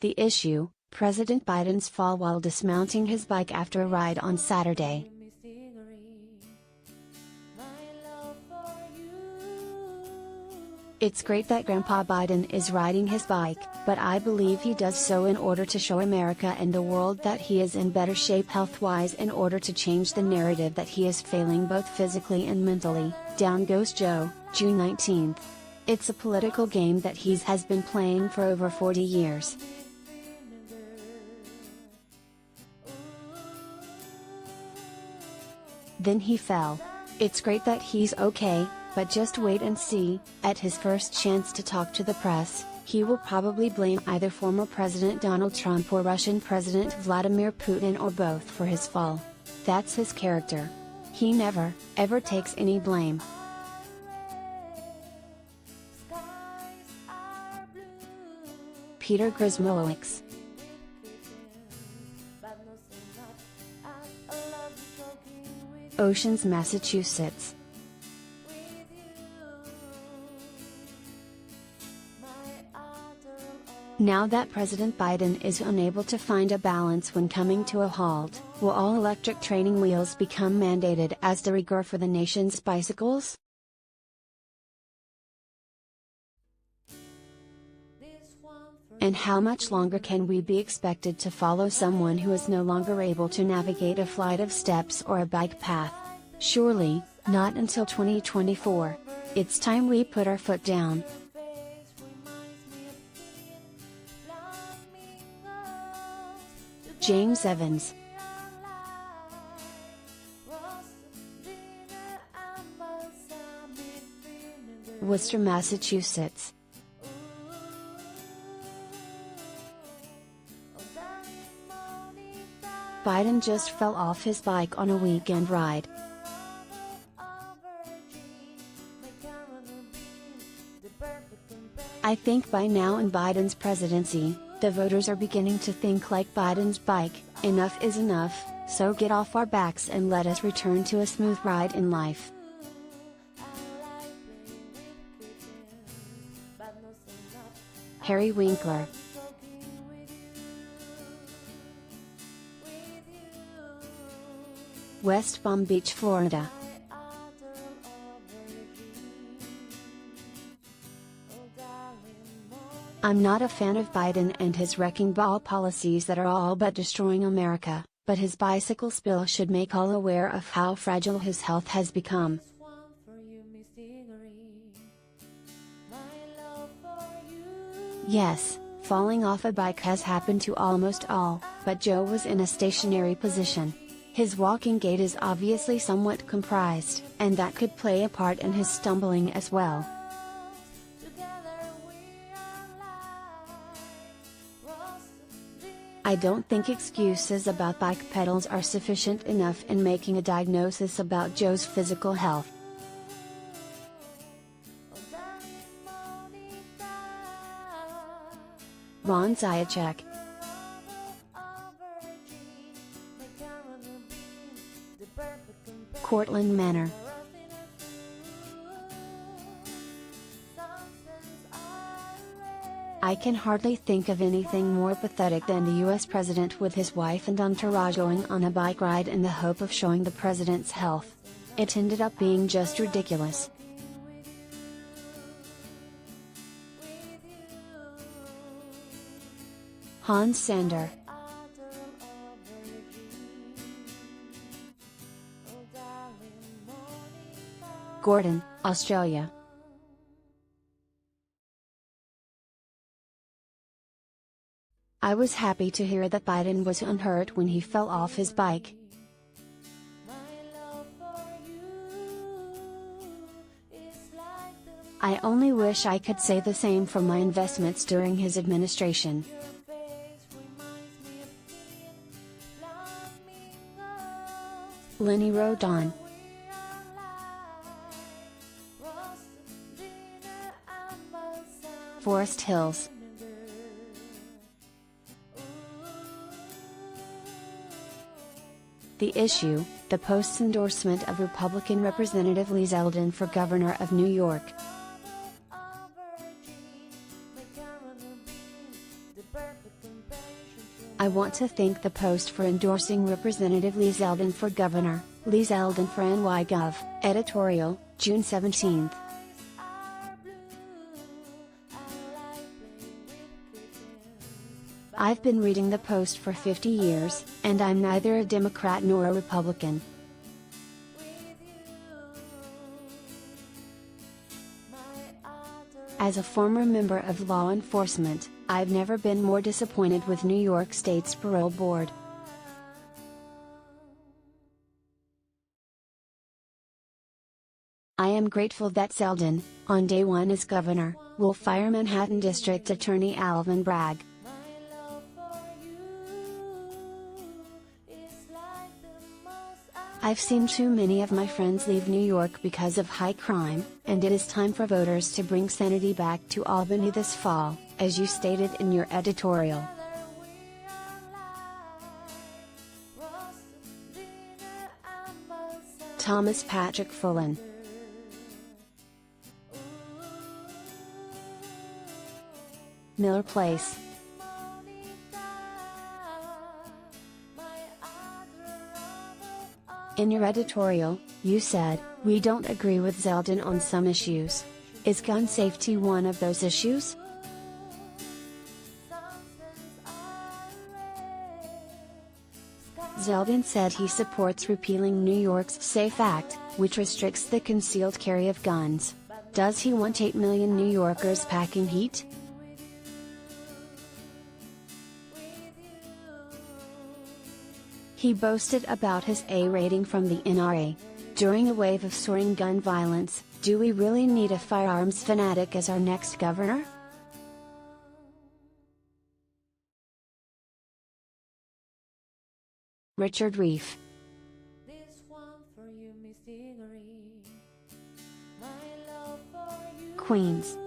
The issue: President Biden's fall while dismounting his bike after a ride on Saturday. It's great that Grandpa Biden is riding his bike, but I believe he does so in order to show America and the world that he is in better shape health-wise, in order to change the narrative that he is failing both physically and mentally. Down goes Joe, June 19th. It's a political game that he has been playing for over 40 years. Then he fell. It's great that he's okay, but just wait and see. At his first chance to talk to the press, he will probably blame either former President Donald Trump or Russian President Vladimir Putin, or both, for his fall. That's his character. He never, ever takes any blame. Peter Grzymowicz. Oceans, Massachusetts. Now that President Biden is unable to find a balance when coming to a halt, will all electric training wheels become mandated as de rigueur for the nation's bicycles? And how much longer can we be expected to follow someone who is no longer able to navigate a flight of steps or a bike path? Surely, not until 2024. It's time we put our foot down. James Evans. Worcester, Massachusetts. Biden just fell off his bike on a weekend ride. I think by now in Biden's presidency, the voters are beginning to think like Biden's bike: enough is enough, so get off our backs and let us return to a smooth ride in life. Harry Winkler. West Palm Beach, Florida. I'm not a fan of Biden and his wrecking ball policies that are all but destroying America, but his bicycle spill should make all aware of how fragile his health has become. Yes, falling off a bike has happened to almost all, but Joe was in a stationary position. His walking gait is obviously somewhat comprised, and that could play a part in his stumbling as well. I don't think excuses about bike pedals are sufficient enough in making a diagnosis about Joe's physical health. Ron Zajac. Cortland Manor. I can hardly think of anything more pathetic than the US president with his wife and entourage going on a bike ride in the hope of showing the president's health. It ended up being just ridiculous. Hans Sander. Gordon, Australia. I was happy to hear that Biden was unhurt when he fell off his bike. I only wish I could say the same for my investments during his administration. Lenny Rodon. Forest Hills. The issue: the Post's endorsement of Republican Representative Lee Zeldin for governor of New York. I want to thank the Post for endorsing Representative Lee Zeldin for governor. Lee Zeldin for NYGov. Editorial, June 17. I've been reading the Post for 50 years, and I'm neither a Democrat nor a Republican. As a former member of law enforcement, I've never been more disappointed with New York State's parole board. I am grateful that Zeldin, on day one as governor, will fire Manhattan District Attorney Alvin Bragg. I've seen too many of my friends leave New York because of high crime, and it is time for voters to bring sanity back to Albany this fall, as you stated in your editorial. Thomas Patrick Fullen. Miller Place. In your editorial, you said, "We don't agree with Zeldin on some issues. Is gun safety one of those issues?" Zeldin said he supports repealing New York's SAFE Act, which restricts the concealed carry of guns. Does he want 8 million New Yorkers packing heat? He boasted about his A rating from the NRA. During a wave of soaring gun violence, do we really need a firearms fanatic as our next governor? Richard Reef. Queens.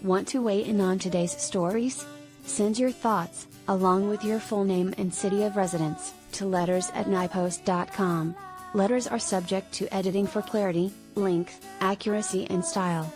Want to weigh in on today's stories? Send your thoughts, along with your full name and city of residence, to letters@nypost.com. Letters are subject to editing for clarity, length, accuracy and style.